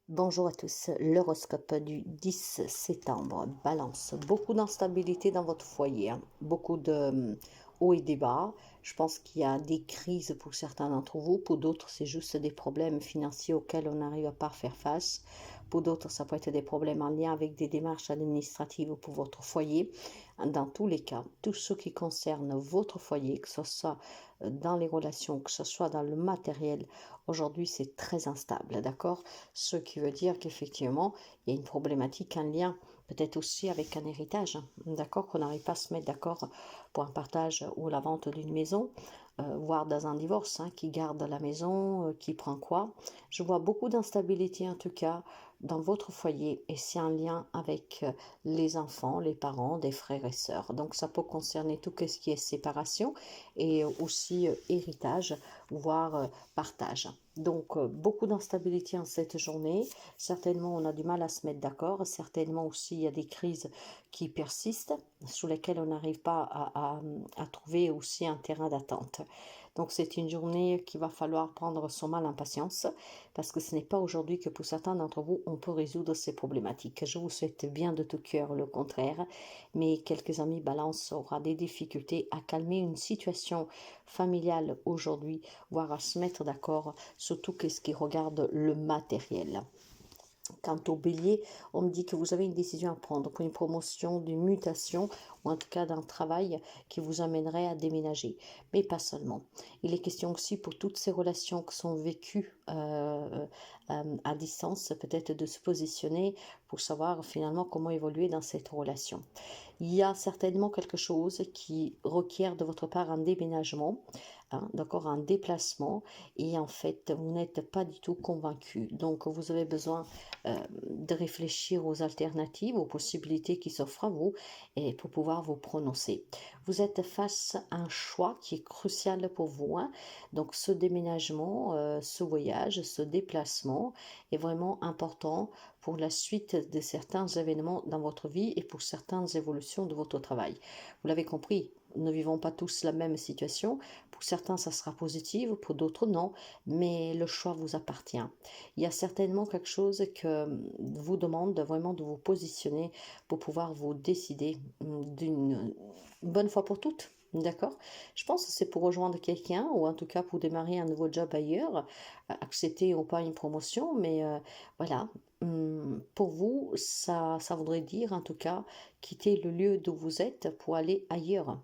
Bonjour à tous, l'horoscope du 10 septembre. Balance, beaucoup d'instabilité dans votre foyer, hein. Beaucoup de hauts et des bas. Je pense qu'il y a des crises pour certains d'entre vous, pour d'autres c'est juste des problèmes financiers auxquels on n'arrive pas à faire face. Pour d'autres ça peut être des problèmes en lien avec des démarches administratives pour votre foyer. Dans tous les cas, tout ce qui concerne votre foyer, que ce soit dans les relations, que ce soit dans le matériel, aujourd'hui c'est très instable, d'accord? Ce qui veut dire qu'effectivement, il y a une problématique, un lien, peut-être aussi avec un héritage, hein. D'accord, qu'on n'arrive pas à se mettre d'accord pour un partage ou la vente d'une maison, voire dans un divorce, hein, qui garde la maison, qui prend quoi. Je vois beaucoup d'instabilité en tout cas dans votre foyer et c'est un lien avec les enfants, les parents, des frères et sœurs. Donc ça peut concerner tout ce qui est séparation et aussi héritage, voire partage. Donc, beaucoup d'instabilité en cette journée. Certainement, on a du mal à se mettre d'accord. Certainement aussi, il y a des crises qui persistent, sur lesquelles on n'arrive pas à trouver aussi un terrain d'attente. Donc, c'est une journée qu'il va falloir prendre son mal en patience, parce que ce n'est pas aujourd'hui que pour certains d'entre vous, on peut résoudre ces problématiques. Je vous souhaite bien de tout cœur le contraire, mais quelques amis balance aura des difficultés à calmer une situation familiale aujourd'hui, voire à se mettre d'accord, surtout qu'est-ce qui regarde le matériel. Quant au bélier, on me dit que vous avez une décision à prendre pour une promotion, d'une mutation ou en tout cas d'un travail qui vous amènerait à déménager. Mais pas seulement. Il est question aussi pour toutes ces relations qui sont vécues à distance, peut-être de se positionner pour savoir finalement comment évoluer dans cette relation. Il y a certainement quelque chose qui requiert de votre part un déménagement, hein, d'accord, un déplacement, et en fait, vous n'êtes pas du tout convaincu. Donc, vous avez besoin de réfléchir aux alternatives, aux possibilités qui s'offrent à vous et pour pouvoir vous prononcer. Vous êtes face à un choix qui est crucial pour vous, hein. Donc, ce déménagement, ce voyage, ce déplacement est vraiment important pour la suite de certains événements dans votre vie et pour certaines évolutions de votre travail. Vous l'avez compris, nous ne vivons pas tous la même situation. Pour certains, ça sera positif, pour d'autres, non. Mais le choix vous appartient. Il y a certainement quelque chose que vous demande vraiment de vous positionner pour pouvoir vous décider d'une bonne fois pour toutes. D'accord? Je pense que c'est pour rejoindre quelqu'un ou en tout cas pour démarrer un nouveau job ailleurs, accepter ou pas une promotion, mais voilà. Pour vous, ça voudrait dire en tout cas quitter le lieu d'où vous êtes pour aller ailleurs.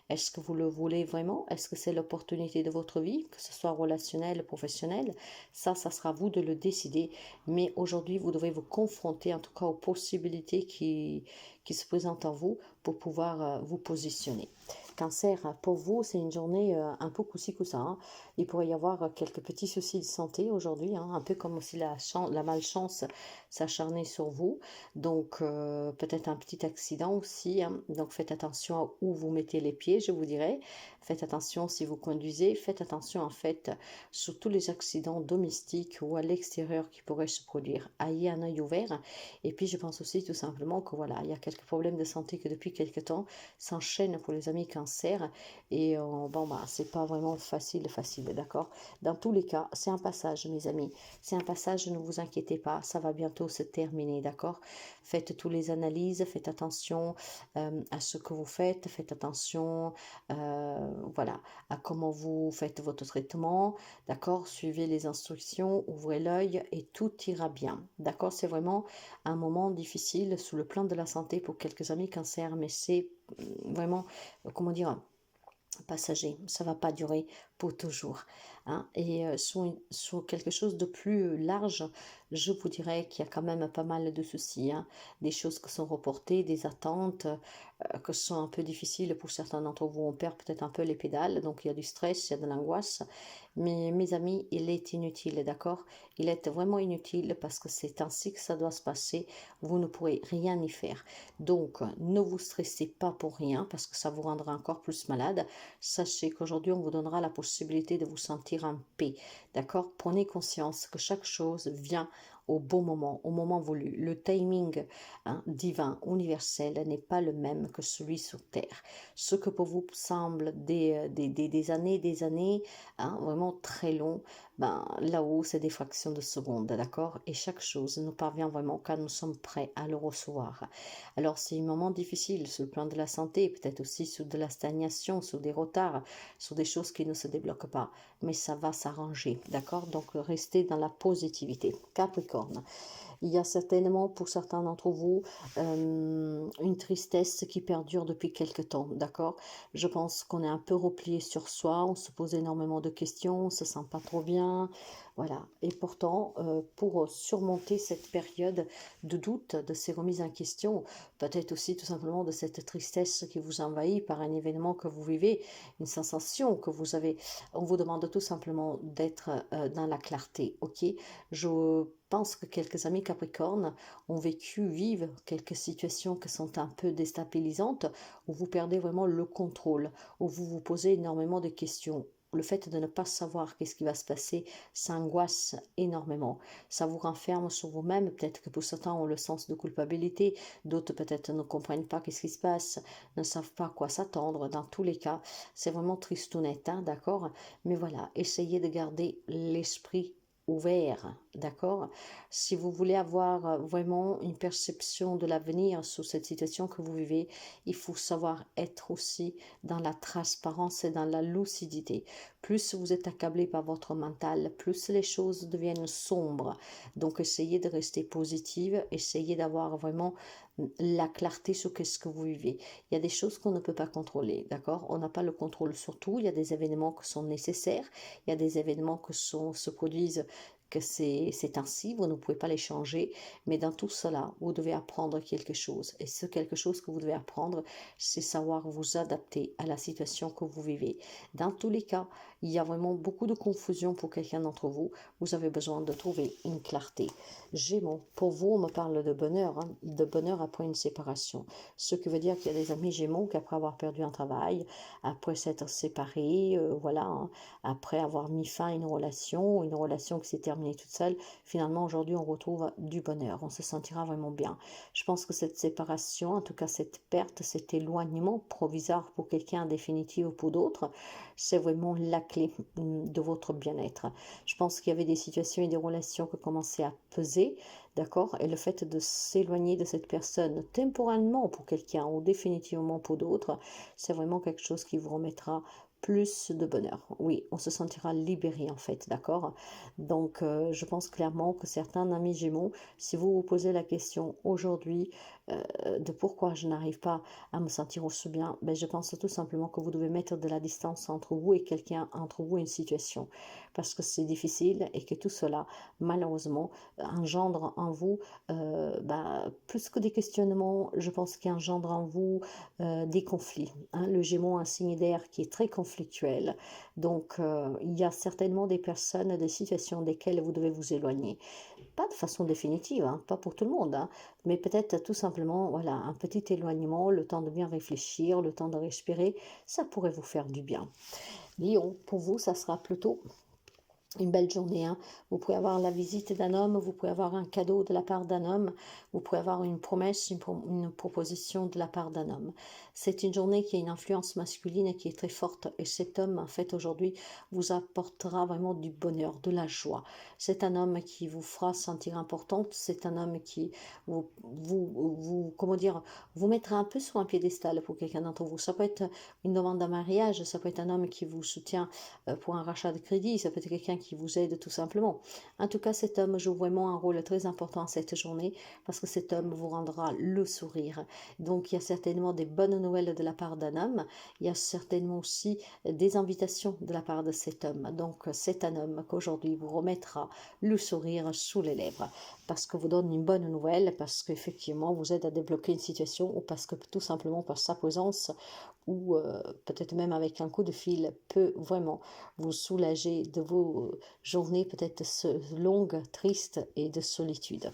Est-ce que vous le voulez vraiment? Est-ce que c'est l'opportunité de votre vie, que ce soit relationnel, professionnel? Ça sera à vous de le décider. Mais aujourd'hui, vous devez vous confronter en tout cas aux possibilités qui se présentent en vous pour pouvoir vous positionner. Cancer, pour vous, c'est une journée un peu coup-ci, coup-ça, hein. Il pourrait y avoir quelques petits soucis de santé aujourd'hui, hein, un peu comme si la malchance s'acharnait sur vous. Donc, peut-être un petit accident aussi, hein. Donc, faites attention à où vous mettez les pieds, je vous dirais. Faites attention si vous conduisez. Faites attention, en fait, sur tous les accidents domestiques ou à l'extérieur qui pourraient se produire. Ayez un œil ouvert. Et puis, je pense aussi tout simplement que voilà, il y a quelques problèmes de santé que depuis quelques temps s'enchaînent pour les amis cancer. Et bon, bah, c'est pas vraiment facile, d'accord? Dans tous les cas, c'est un passage, mes amis. C'est un passage, ne vous inquiétez pas, ça va bientôt se terminer, d'accord? Faites toutes les analyses, faites attention à ce que vous faites attention, voilà, à comment vous faites votre traitement, d'accord? Suivez les instructions, ouvrez l'œil et tout ira bien, d'accord? C'est vraiment un moment difficile sous le plan de la santé pour quelques amis cancer, mais c'est vraiment, comment dire, passager, ça va pas durer pour toujours, hein. Et sur quelque chose de plus large, je vous dirais qu'il y a quand même pas mal de soucis, hein. Des choses qui sont reportées, des attentes que sont un peu difficiles pour certains d'entre vous. On perd peut-être un peu les pédales, donc il y a du stress, il y a de l'angoisse. Mais mes amis, il est inutile, d'accord? Il est vraiment inutile parce que c'est ainsi que ça doit se passer. Vous ne pourrez rien y faire. Donc, ne vous stressez pas pour rien parce que ça vous rendra encore plus malade. Sachez qu'aujourd'hui, on vous donnera la possibilité de vous sentir en paix. D'accord? Prenez conscience que chaque chose vient au bon moment, au moment voulu. Le timing divin, universel, n'est pas le même que celui sur Terre. Ce que pour vous semble des années, vraiment très long, là-haut, c'est des fractions de secondes, d'accord? Et chaque chose nous parvient vraiment quand nous sommes prêts à le recevoir. Alors, c'est un moment difficile sur le plan de la santé, peut-être aussi sur de la stagnation, sur des retards, sur des choses qui ne se débloquent pas, mais ça va s'arranger, d'accord? Donc, restez dans la positivité. Capricorne. Il y a certainement pour certains d'entre vous une tristesse qui perdure depuis quelque temps, d'accord? Je pense qu'on est un peu replié sur soi, on se pose énormément de questions, on se sent pas trop bien, voilà. Et pourtant, pour surmonter cette période de doute, de ces remises en question, peut-être aussi tout simplement de cette tristesse qui vous envahit par un événement que vous vivez, une sensation que vous avez, on vous demande tout simplement d'être dans la clarté, ok? Je pense que quelques amis Capricorne ont vécu, vivent quelques situations qui sont un peu déstabilisantes, où vous perdez vraiment le contrôle, où vous vous posez énormément de questions. Le fait de ne pas savoir qu'est-ce qui va se passer, ça angoisse énormément. Ça vous renferme sur vous-même. Peut-être que pour certains ont le sens de culpabilité, d'autres peut-être ne comprennent pas qu'est-ce qui se passe, ne savent pas à quoi s'attendre. Dans tous les cas, c'est vraiment tristounette, d'accord? Mais voilà, essayez de garder l'esprit ouvert, d'accord? Si vous voulez avoir vraiment une perception de l'avenir sur cette situation que vous vivez, il faut savoir être aussi dans la transparence et dans la lucidité. Plus vous êtes accablé par votre mental, plus les choses deviennent sombres. Donc essayez de rester positive, essayez d'avoir vraiment la clarté sur ce que vous vivez. Il y a des choses qu'on ne peut pas contrôler, d'accord? On n'a pas le contrôle sur tout. Il y a des événements qui sont nécessaires, il y a des événements qui se produisent que c'est ainsi, vous ne pouvez pas les changer, mais dans tout cela, vous devez apprendre quelque chose. Et ce quelque chose que vous devez apprendre, c'est savoir vous adapter à la situation que vous vivez. Dans tous les cas, il y a vraiment beaucoup de confusion pour quelqu'un d'entre vous. Vous avez besoin de trouver une clarté. Gémeaux, pour vous, on me parle de bonheur après une séparation. Ce qui veut dire qu'il y a des amis Gémeaux qui, après avoir perdu un travail, après s'être séparés, après avoir mis fin à une relation qui s'est terminée toute seule, finalement aujourd'hui on retrouve du bonheur, on se sentira vraiment bien. Je pense que cette séparation, en tout cas cette perte, cet éloignement provisoire pour quelqu'un, définitif pour d'autres, c'est vraiment la clé de votre bien-être. Je pense qu'il y avait des situations et des relations qui commençaient à peser, d'accord? Et le fait de s'éloigner de cette personne temporairement pour quelqu'un ou définitivement pour d'autres, c'est vraiment quelque chose qui vous remettra plus de bonheur. Oui, on se sentira libéré en fait, d'accord? Donc, je pense clairement que certains amis Gémeaux, si vous vous posez la question aujourd'hui de pourquoi je n'arrive pas à me sentir aussi bien, je pense tout simplement que vous devez mettre de la distance entre vous et quelqu'un, entre vous et une situation, parce que c'est difficile et que tout cela, malheureusement, engendre en vous, plus que des questionnements, je pense qu'il engendre en vous des conflits. Le Gémeaux, un signe d'air qui est très conflictuel. Donc, il y a certainement des personnes, des situations desquelles vous devez vous éloigner. Pas de façon définitive, pas pour tout le monde, mais peut-être tout simplement, voilà, un petit éloignement, le temps de bien réfléchir, le temps de respirer, ça pourrait vous faire du bien. Lion, pour vous, ça sera plutôt une belle journée. Vous pouvez avoir la visite d'un homme, vous pouvez avoir un cadeau de la part d'un homme, vous pouvez avoir une promesse, une proposition de la part d'un homme. C'est une journée qui a une influence masculine qui est très forte et cet homme, en fait, aujourd'hui, vous apportera vraiment du bonheur, de la joie. C'est un homme qui vous fera sentir importante, c'est un homme qui comment dire, vous mettra un peu sur un piédestal pour quelqu'un d'entre vous. Ça peut être une demande de mariage, ça peut être un homme qui vous soutient pour un rachat de crédit, ça peut être quelqu'un qui vous aide tout simplement. En tout cas, cet homme joue vraiment un rôle très important cette journée parce que cet homme vous rendra le sourire. Donc, il y a certainement des bonnes nouvelles de la part d'un homme. Il y a certainement aussi des invitations de la part de cet homme. Donc, c'est un homme qu'aujourd'hui vous remettra le sourire sous les lèvres parce que vous donne une bonne nouvelle, parce qu'effectivement vous aide à débloquer une situation ou parce que tout simplement par sa présence ou peut-être même avec un coup de fil peut vraiment vous soulager de vos journées peut-être longues, tristes et de solitude.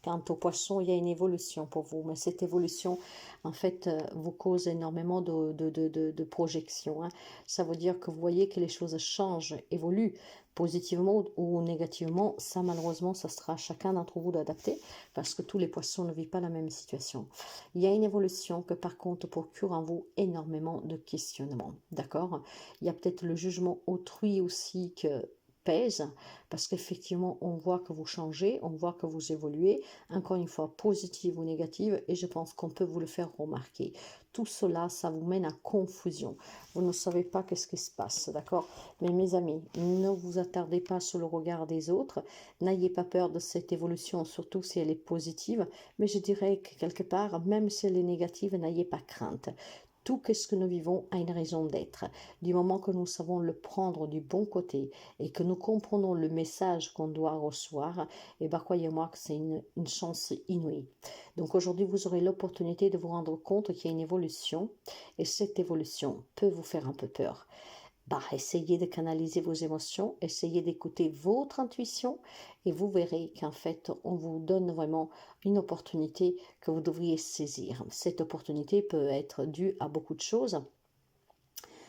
Quant au poisson, il y a une évolution pour vous, mais cette évolution, en fait, vous cause énormément de projections, hein. Ça veut dire que vous voyez que les choses changent, évoluent, positivement ou négativement. Ça, malheureusement, ça sera à chacun d'entre vous d'adapter, parce que tous les poissons ne vivent pas la même situation. Il y a une évolution que, par contre, procure en vous énormément de questionnements, d'accord? Il y a peut-être le jugement autrui aussi que pèse, parce qu'effectivement, on voit que vous changez, on voit que vous évoluez, encore une fois, positive ou négative, et je pense qu'on peut vous le faire remarquer. Tout cela, ça vous mène à confusion. Vous ne savez pas qu'est-ce qui se passe, d'accord? Mais mes amis, ne vous attardez pas sur le regard des autres, n'ayez pas peur de cette évolution, surtout si elle est positive, mais je dirais que quelque part, même si elle est négative, n'ayez pas crainte. Tout ce que nous vivons a une raison d'être. Du moment que nous savons le prendre du bon côté et que nous comprenons le message qu'on doit recevoir, et bien croyez-moi que c'est une chance inouïe. Donc aujourd'hui, vous aurez l'opportunité de vous rendre compte qu'il y a une évolution et cette évolution peut vous faire un peu peur. Bah, essayez de canaliser vos émotions, essayez d'écouter votre intuition et vous verrez qu'en fait, on vous donne vraiment une opportunité que vous devriez saisir. Cette opportunité peut être due à beaucoup de choses.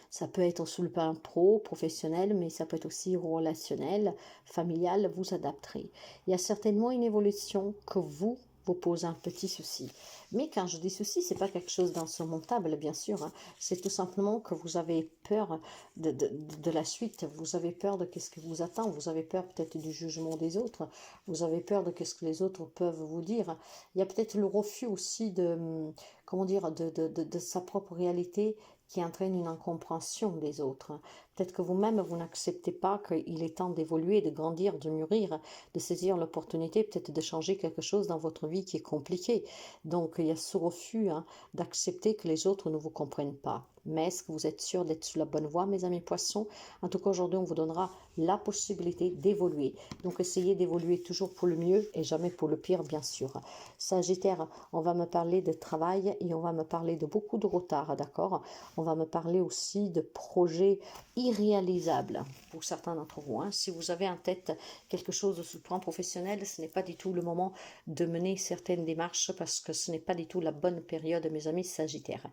Ça peut être sous le plan pro, professionnel, mais ça peut être aussi relationnel, familial, vous adapterez. Il y a certainement une évolution que vous pose un petit souci. Mais quand je dis souci, c'est pas quelque chose d'insurmontable, bien sûr, hein. C'est tout simplement que vous avez peur de la suite, vous avez peur de ce qui vous attend, vous avez peur peut-être du jugement des autres, vous avez peur de ce que les autres peuvent vous dire. Il y a peut-être le refus aussi comment dire, de sa propre réalité qui entraîne une incompréhension des autres. Peut-être que vous-même, vous n'acceptez pas qu'il est temps d'évoluer, de grandir, de mûrir, de saisir l'opportunité peut-être de changer quelque chose dans votre vie qui est compliqué. Donc, il y a ce refus, hein, d'accepter que les autres ne vous comprennent pas. Mais est-ce que vous êtes sûr d'être sur la bonne voie, mes amis poissons? En tout cas, aujourd'hui, on vous donnera la possibilité d'évoluer. Donc, essayez d'évoluer toujours pour le mieux et jamais pour le pire, bien sûr. Sagittaire, on va me parler de travail et on va me parler de beaucoup de retard, d'accord? On va me parler aussi de projets irréalisables pour certains d'entre vous, hein. Si vous avez en tête quelque chose sur le plan professionnel, ce n'est pas du tout le moment de mener certaines démarches parce que ce n'est pas du tout la bonne période, mes amis Sagittaires.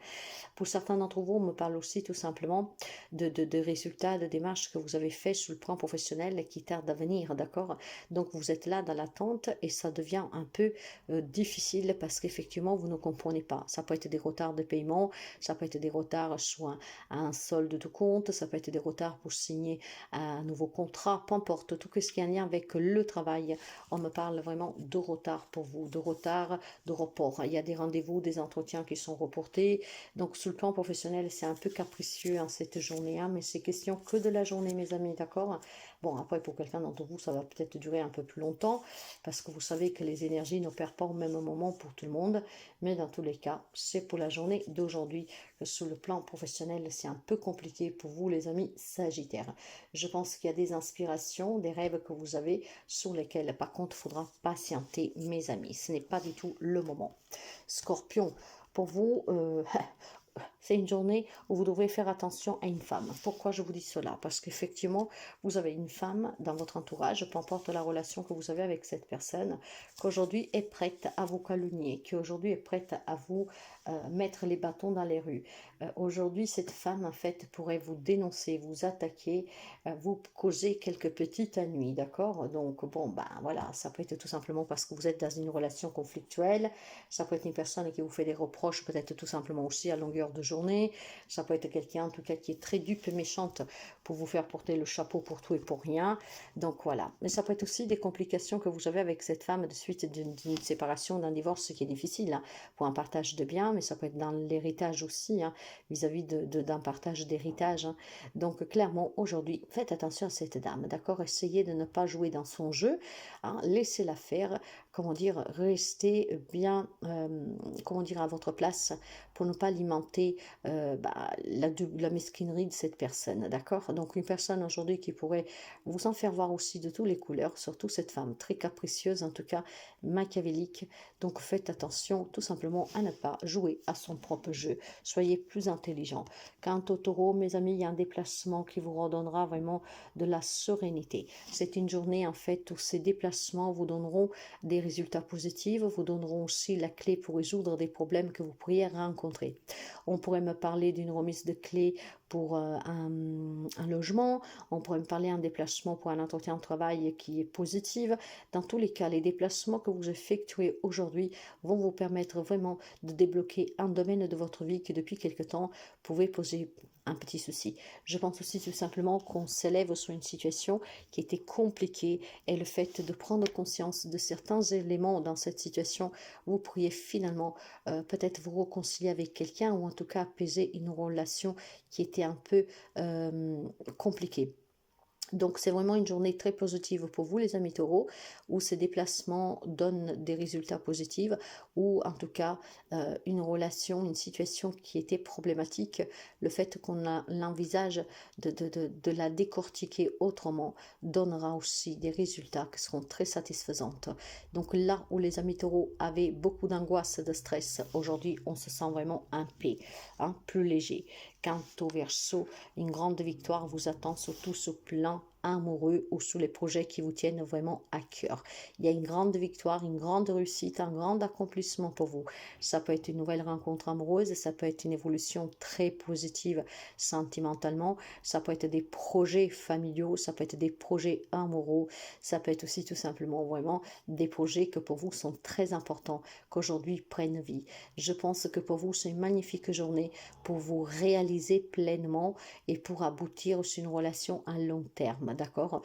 Pour certains d'entre vous, on me parle aussi tout simplement de résultats, de démarches que vous avez fait sur le plan professionnel et qui tardent à venir, d'accord? Donc vous êtes là dans l'attente et ça devient un peu difficile parce qu'effectivement vous ne comprenez pas. Ça peut être des retards de paiement, ça peut être des retards soit à un solde de compte, ça peut être des retards pour signer un nouveau contrat, peu importe, tout ce qui est en lien avec le travail. On me parle vraiment de retard pour vous, de retard, de report. Il y a des rendez-vous, des entretiens qui sont reportés. Donc sur le plan professionnel, c'est un peu capricieux en cette journée, hein, mais c'est question que de la journée, mes amis, d'accord? Bon, après, pour quelqu'un d'entre vous, ça va peut-être durer un peu plus longtemps, parce que vous savez que les énergies n'opèrent pas au même moment pour tout le monde, mais dans tous les cas, c'est pour la journée d'aujourd'hui que sur le plan professionnel, c'est un peu compliqué pour vous, les amis Sagittaires. Je pense qu'il y a des inspirations, des rêves que vous avez, sur lesquels, par contre, il faudra patienter, mes amis. Ce n'est pas du tout le moment. Scorpion, pour vous, c'est une journée où vous devrez faire attention à une femme. Pourquoi je vous dis cela? Parce qu'effectivement, vous avez une femme dans votre entourage, peu importe la relation que vous avez avec cette personne, qu'aujourd'hui est prête à vous calomnier, qui aujourd'hui est prête à vous mettre les bâtons dans les rues. Aujourd'hui, cette femme, en fait, pourrait vous dénoncer, vous attaquer, vous causer quelques petites ennuis, d'accord? Donc, bon, ben voilà, ça peut être tout simplement parce que vous êtes dans une relation conflictuelle, ça peut être une personne qui vous fait des reproches, peut-être tout simplement aussi à longueur de journée, ça peut être quelqu'un en tout cas qui est très dupe et méchante pour vous faire porter le chapeau pour tout et pour rien. Donc voilà, mais ça peut être aussi des complications que vous avez avec cette femme de suite d'une séparation, d'un divorce, ce qui est difficile, hein, pour un partage de biens, mais ça peut être dans l'héritage aussi, hein, vis-à-vis d'un partage d'héritage, hein. Donc clairement aujourd'hui, faites attention à cette dame, d'accord? Essayez de ne pas jouer dans son jeu, hein, laissez-la faire, comment dire, restez bien, comment dire, à votre place pour ne pas alimenter la mesquinerie de cette personne, d'accord? Donc une personne aujourd'hui qui pourrait vous en faire voir aussi de toutes les couleurs, surtout cette femme très capricieuse, en tout cas machiavélique. Donc faites attention tout simplement à ne pas jouer à son propre jeu. Soyez plus intelligent. Quant au taureau, mes amis, il y a un déplacement qui vous redonnera vraiment de la sérénité. C'est une journée en fait où ces déplacements vous donneront des résultats positifs, vous donneront aussi la clé pour résoudre des problèmes que vous pourriez rencontrer. On pourrait me parler d'une remise de clé pour un logement, on pourrait me parler d'un déplacement pour un entretien de travail qui est positif. Dans tous les cas, les déplacements que vous effectuez aujourd'hui vont vous permettre vraiment de débloquer un domaine de votre vie qui depuis quelque temps pouvait poser un petit souci. Je pense aussi tout simplement qu'on s'élève sur une situation qui était compliquée et le fait de prendre conscience de certains éléments dans cette situation, vous pourriez finalement peut-être vous réconcilier avec quelqu'un ou en tout cas apaiser une relation qui était un peu compliquée. Donc, c'est vraiment une journée très positive pour vous, les amis taureaux, où ces déplacements donnent des résultats positifs, ou en tout cas, une relation, une situation qui était problématique, le fait qu'on l'envisage de la décortiquer autrement, donnera aussi des résultats qui seront très satisfaisants. Donc là où les amis taureaux avaient beaucoup d'angoisse, de stress, aujourd'hui, on se sent vraiment en paix, hein, plus léger. Quant au Verseau, une grande victoire vous attend surtout sur plan amoureux ou sur les projets qui vous tiennent vraiment à cœur. Il y a une grande victoire, une grande réussite, un grand accomplissement pour vous. Ça peut être une nouvelle rencontre amoureuse, ça peut être une évolution très positive sentimentalement, ça peut être des projets familiaux, ça peut être des projets amoureux, ça peut être aussi tout simplement vraiment des projets que pour vous sont très importants, qu'aujourd'hui prennent vie. Je pense que pour vous, c'est une magnifique journée pour vous réaliser pleinement et pour aboutir sur une relation à long terme, d'accord?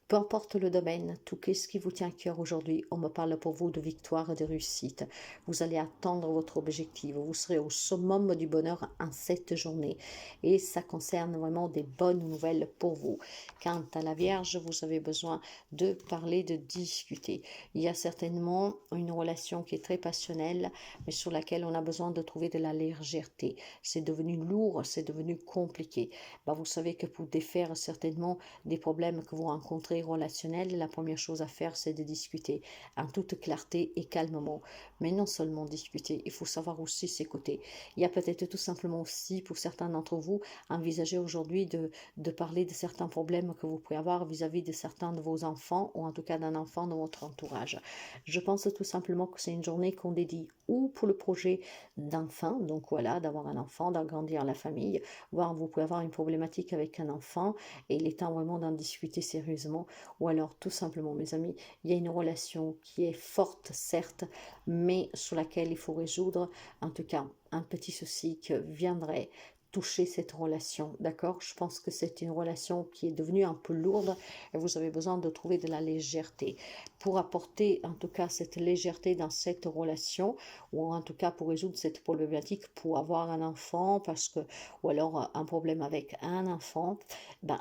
Peu importe le domaine, tout ce qui vous tient à cœur aujourd'hui, on me parle pour vous de victoire et de réussite. Vous allez atteindre votre objectif, vous serez au summum du bonheur en cette journée. Et ça concerne vraiment des bonnes nouvelles pour vous. Quant à la Vierge, vous avez besoin de parler, de discuter. Il y a certainement une relation qui est très passionnelle, mais sur laquelle on a besoin de trouver de la légèreté. C'est devenu lourd, c'est devenu compliqué. Vous savez que pour défaire certainement des problèmes que vous rencontrez relationnels, la première chose à faire, c'est de discuter en toute clarté et calmement. Mais non seulement discuter, il faut savoir aussi s'écouter. Il y a peut-être tout simplement aussi, pour certains d'entre vous, envisager aujourd'hui de parler de certains problèmes que vous pouvez avoir vis-à-vis de certains de vos enfants, ou en tout cas d'un enfant de votre entourage. Je pense tout simplement que c'est une journée qu'on dédie ou pour le projet d'enfant, donc voilà, d'avoir un enfant, d'agrandir la famille, voire vous pouvez avoir une problématique avec un enfant et il est temps vraiment d'en discuter sérieusement, ou alors tout simplement, mes amis, il y a une relation qui est forte, certes, mais sur laquelle il faut résoudre, en tout cas, un petit souci qui viendrait toucher cette relation, d'accord? Je pense que c'est une relation qui est devenue un peu lourde et vous avez besoin de trouver de la légèreté. Pour apporter en tout cas cette légèreté dans cette relation, ou en tout cas pour résoudre cette problématique, pour avoir un enfant, parce que, ou alors un problème avec un enfant,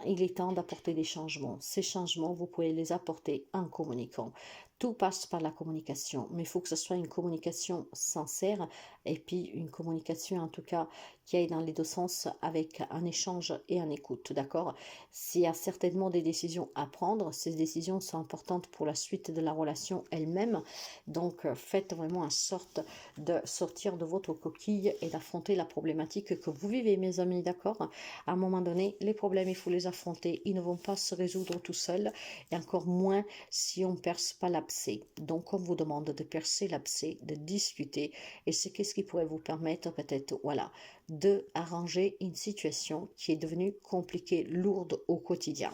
il est temps d'apporter des changements. Ces changements, vous pouvez les apporter en communiquant. Tout passe par la communication, mais il faut que ce soit une communication sincère et puis une communication en tout cas qui aille dans les deux sens avec un échange et un écoute, d'accord? S'il y a certainement des décisions à prendre, ces décisions sont importantes pour la suite de la relation elle-même, donc faites vraiment en sorte de sortir de votre coquille et d'affronter la problématique que vous vivez, mes amis, d'accord? À un moment donné, les problèmes, il faut les affronter, ils ne vont pas se résoudre tout seuls, et encore moins si on ne perce pas l'abcès. Donc, on vous demande de percer l'abcès, de discuter, et c'est qu'est-ce qui pourrait vous permettre peut-être, voilà, de arranger une situation qui est devenue compliquée, lourde au quotidien.